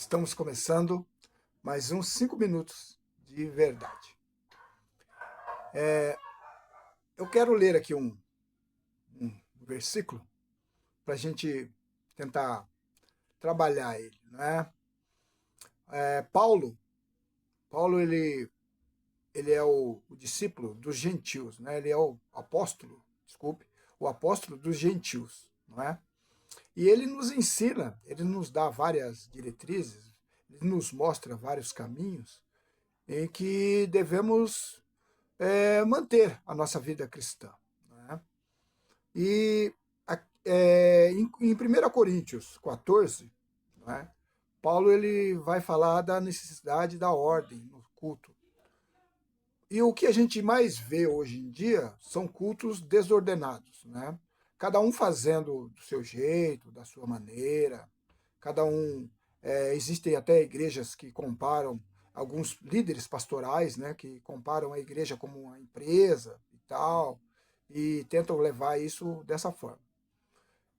Estamos começando mais uns 5 minutos de verdade. Eu quero ler aqui um versículo para a gente tentar trabalhar ele, né? Paulo ele é o discípulo dos gentios, né? Ele é o apóstolo, desculpe, o apóstolo dos gentios, não é? E ele nos ensina, ele nos dá várias diretrizes, ele nos mostra vários caminhos em que devemos manter a nossa vida cristã. Né? E em 1 Coríntios 14, né, Paulo ele vai falar da necessidade da ordem no culto. E o que a gente mais vê hoje em dia são cultos desordenados, né? Cada um fazendo do seu jeito, da sua maneira, cada um. Existem até igrejas que comparam, alguns líderes pastorais, né, que comparam a igreja como uma empresa e tal, e tentam levar isso dessa forma.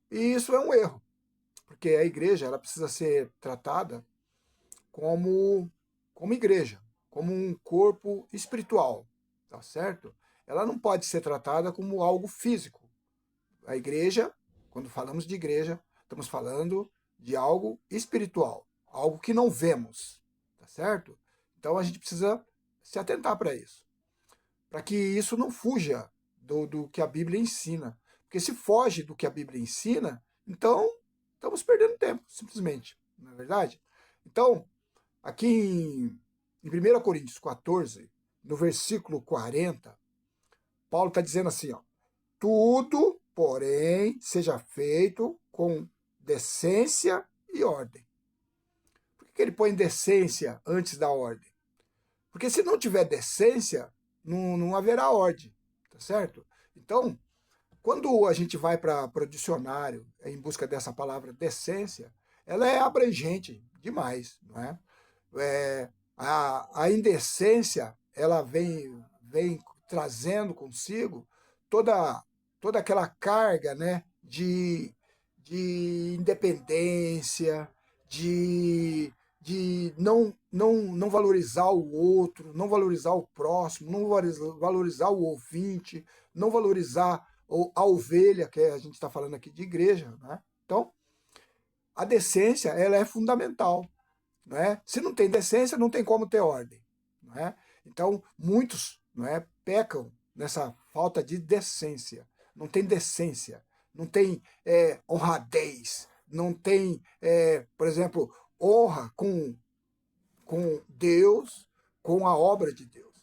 E isso é um erro, porque a igreja ela precisa ser tratada como, como igreja, como um corpo espiritual, tá certo? Ela não pode ser tratada como algo físico. A igreja, quando falamos de igreja, estamos falando de algo espiritual, algo que não vemos, tá certo? Então a gente precisa se atentar para isso, para que isso não fuja do que a Bíblia ensina. Porque se foge do que a Bíblia ensina, então estamos perdendo tempo, simplesmente, não é verdade? Então, aqui em 1 Coríntios 14, no versículo 40, Paulo está dizendo assim, ó, tudo, porém, seja feito com decência e ordem. Por que ele põe decência antes da ordem? Porque se não tiver decência, não haverá ordem, tá certo? Então, quando a gente vai para o dicionário em busca dessa palavra decência, ela é abrangente demais, não é? A indecência, ela vem trazendo consigo toda, toda aquela carga, né, de independência, de não valorizar o outro, não valorizar o próximo, não valorizar o ouvinte, não valorizar a ovelha, que a gente está falando aqui de igreja. Né? Então, a decência ela é fundamental. Não é? Se não tem decência, não tem como ter ordem. Não é? Então, muitos não é, pecam nessa falta de decência. Não tem decência, não tem honradez, não tem, por exemplo, honra com Deus, com a obra de Deus.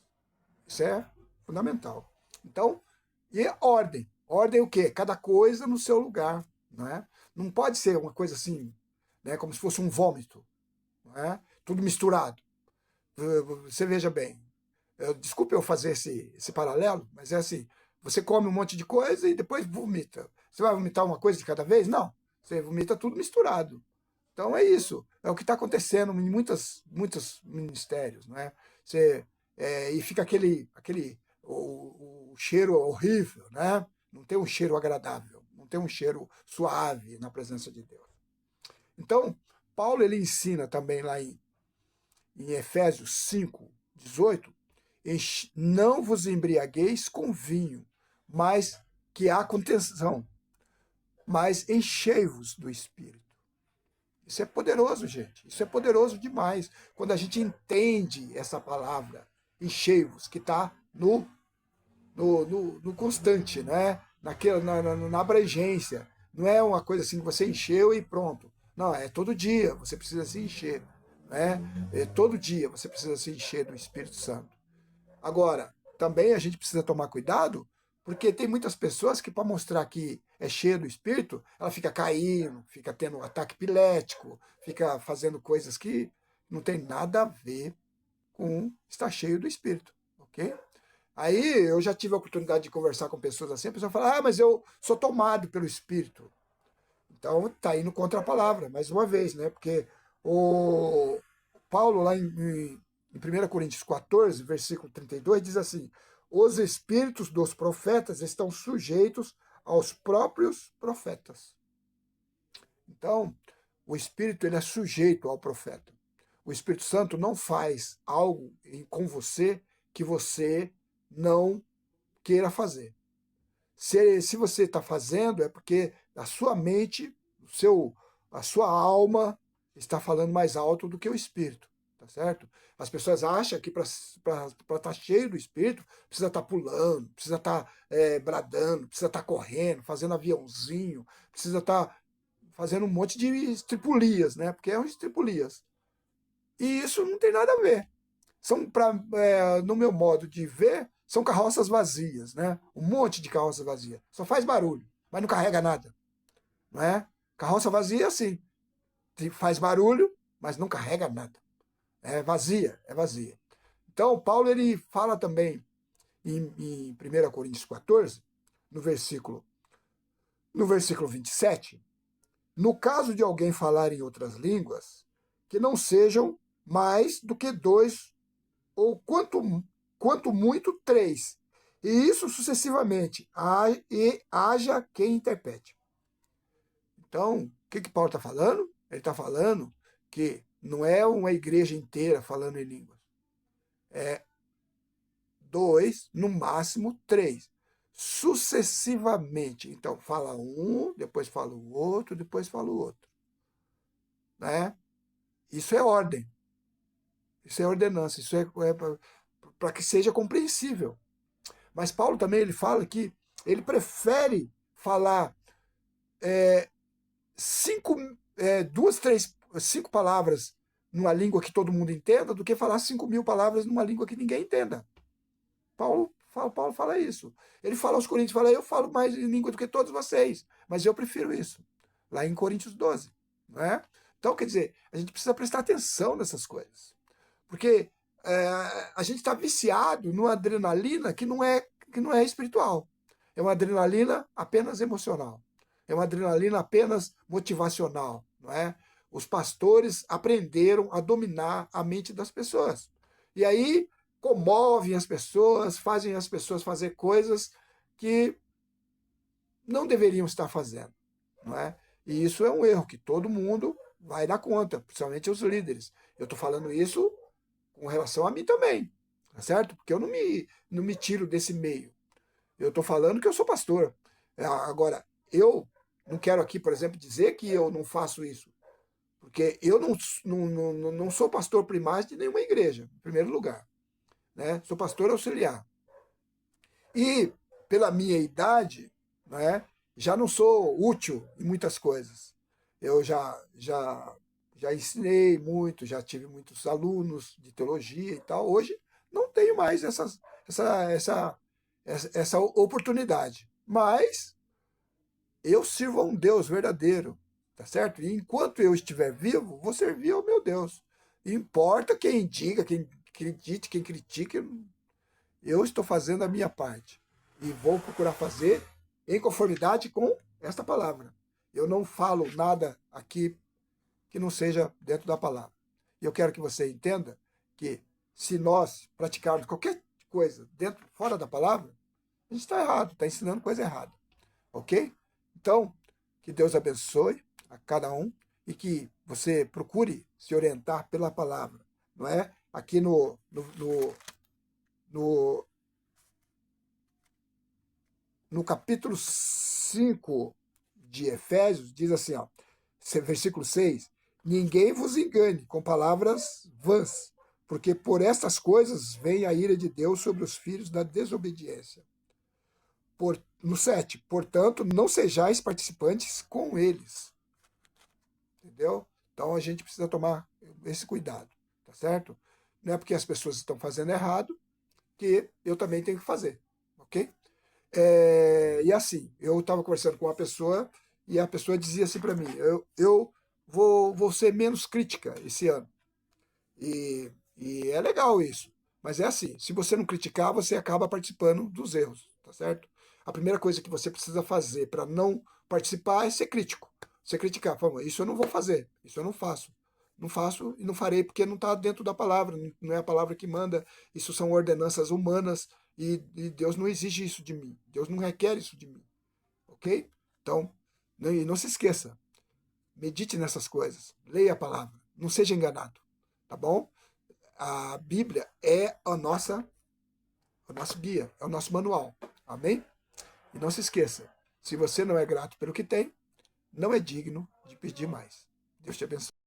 Isso é fundamental. Então, e ordem. Ordem é o quê? Cada coisa no seu lugar. Não é? Não pode ser uma coisa assim, né, como se fosse um vômito. Não é? Tudo misturado. Você veja bem, desculpe eu fazer esse paralelo, mas é assim, você come um monte de coisa e depois vomita. Você vai vomitar uma coisa de cada vez? Não, você vomita tudo misturado. Então é isso, é o que está acontecendo em muitos ministérios, não é? E fica o cheiro horrível, né? Não tem um cheiro agradável, não tem um cheiro suave na presença de Deus. Então, Paulo ele ensina também lá em Efésios 5, 18, não vos embriagueis com vinho, mas que há contenção, mas enchei-vos do Espírito. Isso é poderoso, gente. Isso é poderoso demais. Quando a gente entende essa palavra, enchei-vos, que está no constante, né? Na abrangência. Não é uma coisa assim que você encheu e pronto. Não, é todo dia você precisa se encher. Né? Todo dia você precisa se encher do Espírito Santo. Agora, também a gente precisa tomar cuidado, porque tem muitas pessoas que, para mostrar que é cheio do Espírito, ela fica caindo, fica tendo um ataque epilético, fica fazendo coisas que não tem nada a ver com estar cheio do Espírito, ok? Aí eu já tive a oportunidade de conversar com pessoas assim, a pessoa fala, mas eu sou tomado pelo Espírito. Então está indo contra a palavra, mais uma vez, né? Porque o Paulo, lá em 1 Coríntios 14, versículo 32, diz assim: os espíritos dos profetas estão sujeitos aos próprios profetas. Então, o Espírito ele é sujeito ao profeta. O Espírito Santo não faz algo com você que você não queira fazer. Se você está fazendo, é porque a sua mente, a sua alma está falando mais alto do que o Espírito, tá certo? As pessoas acham que para estar cheio do Espírito, precisa estar pulando, precisa estar bradando, precisa estar correndo, fazendo aviãozinho, precisa estar fazendo um monte de estripulias, né? Porque é um estripulias. E isso não tem nada a ver. No meu modo de ver, são carroças vazias, né? Um monte de carroça vazia. Só faz barulho, mas não carrega nada, não é? Carroça vazia, sim, faz barulho, mas não carrega nada. É vazia, é vazia. Então, Paulo ele fala também em 1 Coríntios 14, no versículo 27, no caso de alguém falar em outras línguas, que não sejam mais do que dois ou quanto muito três, e isso sucessivamente, e haja quem interprete. Então, o que Paulo está falando? Ele está falando que não é uma igreja inteira falando em línguas, é dois, no máximo três, sucessivamente. Então, fala um, depois fala o outro, depois fala o outro. Né? Isso é ordem, isso é ordenança, isso é para que seja compreensível. Mas Paulo também ele fala que ele prefere falar cinco, duas, três, cinco palavras numa língua que todo mundo entenda do que falar 5.000 palavras numa língua que ninguém entenda. Paulo fala isso. Ele fala aos Coríntios, fala, eu falo mais língua do que todos vocês, mas eu prefiro isso. Lá em Coríntios 12. Não é? Então, quer dizer, a gente precisa prestar atenção nessas coisas. Porque a gente está viciado numa adrenalina que não é espiritual. É uma adrenalina apenas emocional. É uma adrenalina apenas motivacional. Não é? Os pastores aprenderam a dominar a mente das pessoas. E aí comovem as pessoas, fazem as pessoas fazer coisas que não deveriam estar fazendo. Não é? E isso é um erro que todo mundo vai dar conta, principalmente os líderes. Eu estou falando isso com relação a mim também, tá certo? Porque eu não me tiro desse meio. Eu estou falando que eu sou pastor. Agora, eu não quero aqui, por exemplo, dizer que eu não faço isso, porque eu não sou pastor primário de nenhuma igreja, em primeiro lugar. Né? Sou pastor auxiliar. E, pela minha idade, né, já não sou útil em muitas coisas. Eu já ensinei muito, já tive muitos alunos de teologia e tal. Hoje não tenho mais essa oportunidade. Mas eu sirvo a um Deus verdadeiro, tá certo? E enquanto eu estiver vivo, vou servir ao meu Deus. Importa quem diga, quem acredite, quem critique, eu estou fazendo a minha parte. E vou procurar fazer em conformidade com esta palavra. Eu não falo nada aqui que não seja dentro da palavra. E eu quero que você entenda que se nós praticarmos qualquer coisa fora da palavra, a gente está errado, está ensinando coisa errada. Ok? Então, que Deus abençoe a cada um e que você procure se orientar pela palavra. Não é? Aqui no, no capítulo 5 de Efésios, diz assim, ó, versículo 6, ninguém vos engane com palavras vãs, porque por estas coisas vem a ira de Deus sobre os filhos da desobediência. No 7, portanto, não sejais participantes com eles. Entendeu? Então a gente precisa tomar esse cuidado, tá certo? Não é porque as pessoas estão fazendo errado que eu também tenho que fazer, ok? E assim, eu estava conversando com uma pessoa e a pessoa dizia assim para mim, eu vou ser menos crítica esse ano. E é legal isso. Mas é assim, se você não criticar, você acaba participando dos erros, tá certo? A primeira coisa que você precisa fazer para não participar é ser crítico. Você criticar, fala, isso eu não vou fazer, isso eu não faço. Não faço e não farei porque não está dentro da palavra, não é a palavra que manda, isso são ordenanças humanas e Deus não exige isso de mim, Deus não requer isso de mim, ok? Então, não se esqueça, medite nessas coisas, leia a palavra, não seja enganado, tá bom? A Bíblia é o nosso guia, é o nosso manual, amém? E não se esqueça, se você não é grato pelo que tem, não é digno de pedir mais. Deus te abençoe.